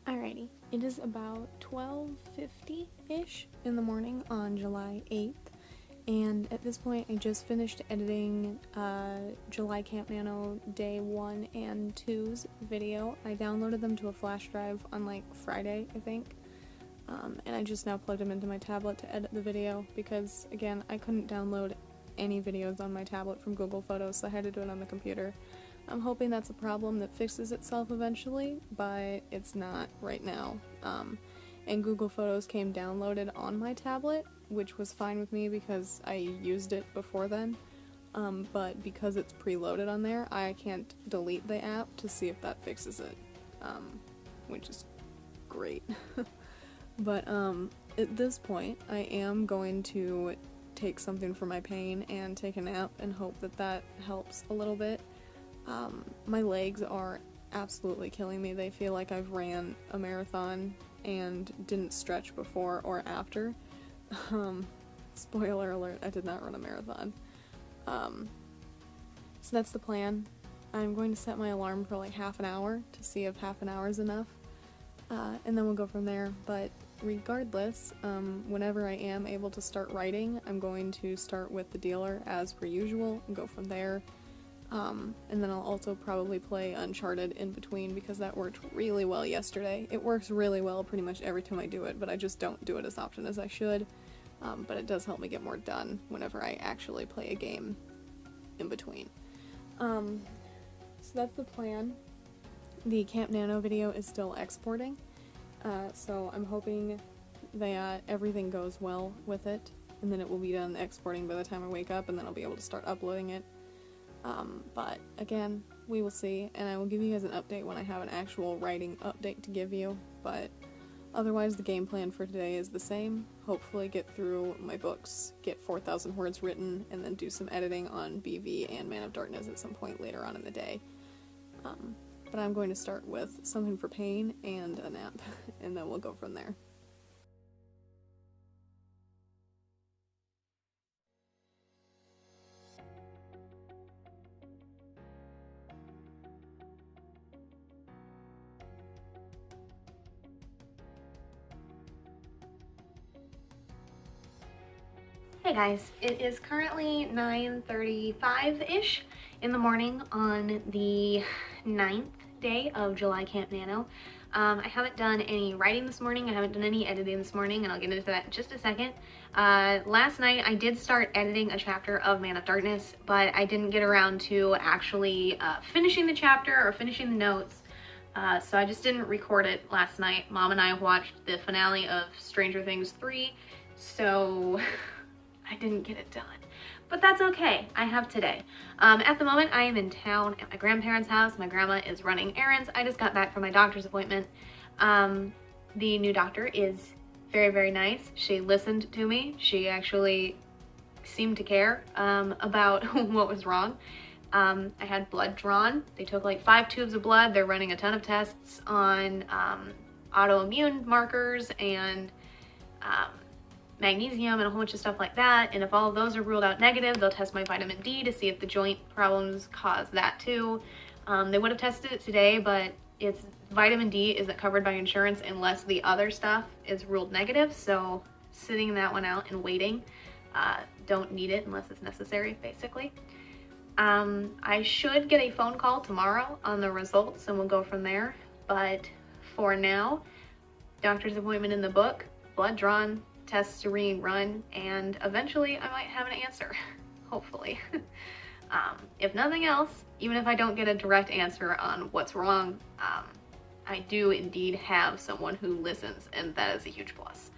Alrighty, it is about 12:50-ish in the morning on July 8th, and at this point I just finished editing July CampNaNo Day 1 and 2's video. I downloaded them to a flash drive on like Friday, I think, and I just now plugged them into my tablet to edit the video because, again, I couldn't download any videos on my tablet from Google Photos, so I had to do it on the computer. I'm hoping that's a problem that fixes itself eventually, but it's not right now. And Google Photos came downloaded on my tablet, which was fine with me because I used it before then. But because it's preloaded on there, I can't delete the app to see if that fixes it, which is great. But at this point, I am going to take something for my pain and take a nap and hope that that helps a little bit. My legs are absolutely killing me. They feel like I've ran a marathon and didn't stretch before or after. Spoiler alert, I did not run a marathon. So that's the plan. I'm going to set my alarm for like half an hour to see if half an hour is enough, and then we'll go from there. But regardless, whenever I am able to start writing, I'm going to start with the dealer as per usual and go from there. And then I'll also probably play Uncharted in between because that worked really well yesterday. It works really well pretty much every time I do it, but I just don't do it as often as I should. But it does help me get more done whenever I actually play a game in between. So that's the plan. The CampNaNo video is still exporting, so I'm hoping that everything goes well with it, and then it will be done exporting by the time I wake up, and then I'll be able to start uploading it. But again, we will see, and I will give you guys an update when I have an actual writing update to give you, but otherwise the game plan for today is the same. Hopefully get through my books, get 4,000 words written, and then do some editing on BV and Man of Darkness at some point later on in the day. But I'm going to start with something for pain and a nap, and then we'll go from there. Hey guys, it is currently 9:35-ish in the morning on the 9th day of July CampNaNo. I haven't done any writing this morning, I haven't done any editing this morning, and I'll get into that in just a second. Last night I did start editing a chapter of Man of Darkness, but I didn't get around to actually finishing the chapter or finishing the notes. So I just didn't record it last night. Mom and I watched the finale of Stranger Things 3, so I didn't get it done, but that's okay. I have today. At the moment, I am in town at my grandparents' house. My grandma is running errands. I just got back from my doctor's appointment. The new doctor is very, very nice. She listened to me. She actually seemed to care about what was wrong. I had blood drawn. They took like 5 tubes of blood. They're running a ton of tests on autoimmune markers and magnesium and a whole bunch of stuff like that, and if all of those are ruled out negative, they'll test my vitamin D to see if the joint problems cause that too. They would have tested it today, but it's vitamin D isn't covered by insurance unless the other stuff is ruled negative, so sitting that one out and waiting. Don't need it unless it's necessary, basically. I should get a phone call tomorrow on the results and we'll go from there, but for now, doctor's appointment in the book, blood drawn, tests to run, and eventually I might have an answer, hopefully. If nothing else, even if I don't get a direct answer on what's wrong, I do indeed have someone who listens, and that is a huge plus.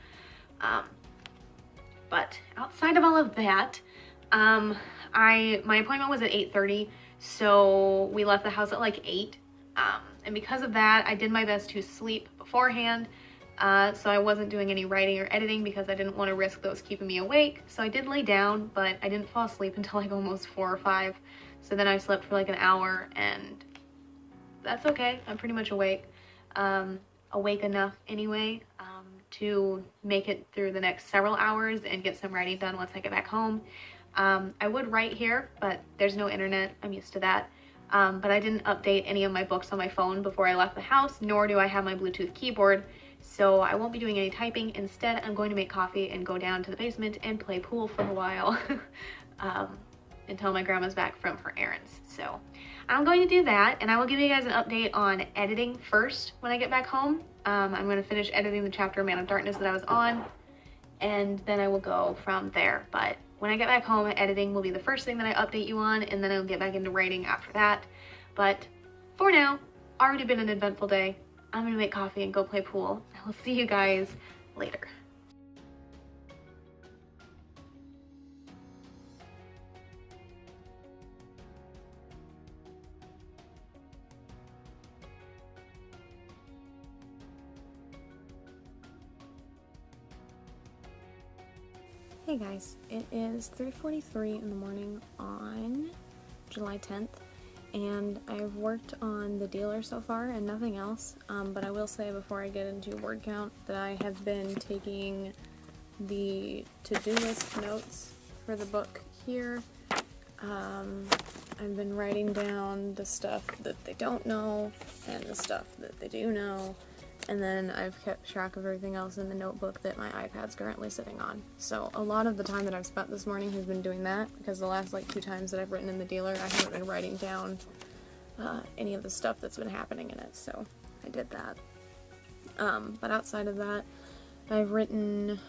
But outside of all of that, my appointment was at 8:30, so we left the house at like 8, and because of that, I did my best to sleep beforehand. So I wasn't doing any writing or editing because I didn't want to risk those keeping me awake. So I did lay down, but I didn't fall asleep until like almost 4 or 5. So then I slept for like an hour, and that's okay. I'm pretty much awake. Awake enough anyway to make it through the next several hours and get some writing done once I get back home. I would write here, but there's no internet. I'm used to that. but I didn't update any of my books on my phone before I left the house, nor do I have my Bluetooth keyboard, so I won't be doing any typing. Instead, I'm going to make coffee and go down to the basement and play pool for a while until my grandma's back from her errands. So I'm going to do that, and I will give you guys an update on editing first when I get back home. I'm going to finish editing the chapter Man of Darkness that I was on, and then I will go from there. But when I get back home, editing will be the first thing that I update you on, and then I'll get back into writing after that. But for now, already been an eventful day. I'm gonna make coffee and go play pool. I will see you guys later. Hey guys, it is 3:43 in the morning on July 10th, and I've worked on the dealer so far and nothing else, but I will say before I get into word count that I have been taking the to-do list notes for the book here. I've been writing down the stuff that they don't know and the stuff that they do know, and then I've kept track of everything else in the notebook that my iPad's currently sitting on. So a lot of the time that I've spent this morning has been doing that, because the last like 2 times that I've written in the dealer, I haven't been writing down any of the stuff that's been happening in it, so I did that. But outside of that, I've written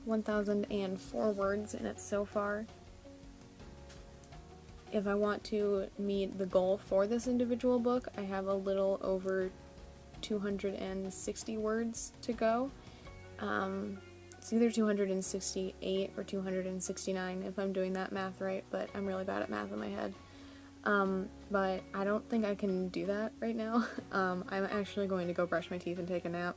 1,004 words in it so far. If I want to meet the goal for this individual book, I have a little over 260 words to go. It's either 268 or 269 if I'm doing that math right, but I'm really bad at math in my head. But I don't think I can do that right now. I'm actually going to go brush my teeth and take a nap.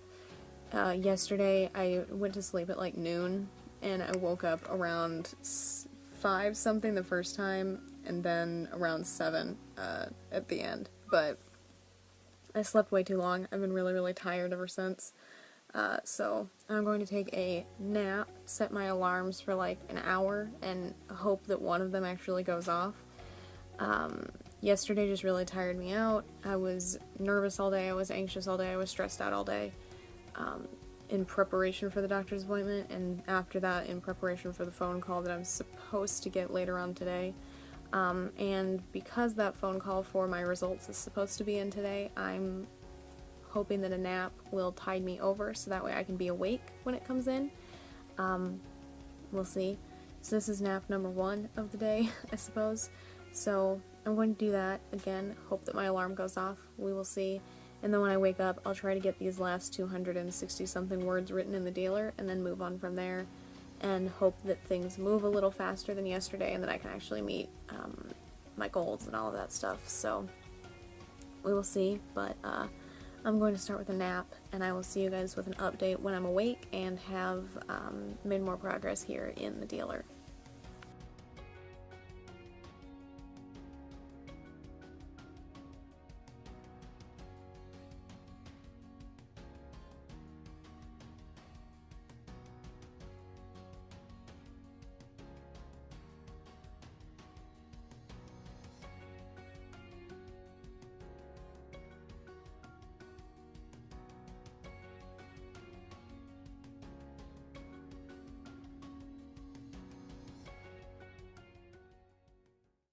Yesterday I went to sleep at like noon, and I woke up around 5 something the first time, and then around 7 at the end. But I slept way too long. I've been really tired ever since. So I'm going to take a nap, set my alarms for like an hour, and hope that one of them actually goes off. Yesterday just really tired me out. I was nervous all day, I was anxious all day, I was stressed out all day in preparation for the doctor's appointment, and after that in preparation for the phone call that I'm supposed to get later on today. And because that phone call for my results is supposed to be in today, I'm hoping that a nap will tide me over so that way I can be awake when it comes in. We'll see. So this is nap number 1 of the day, I suppose. So I'm going to do that again, hope that my alarm goes off, we will see. And then when I wake up, I'll try to get these last 260 something words written in the dealer, and then move on from there, and hope that things move a little faster than yesterday and that I can actually meet my goals and all of that stuff. So we will see, but I'm going to start with a nap, and I will see you guys with an update when I'm awake and have made more progress here in the dealer.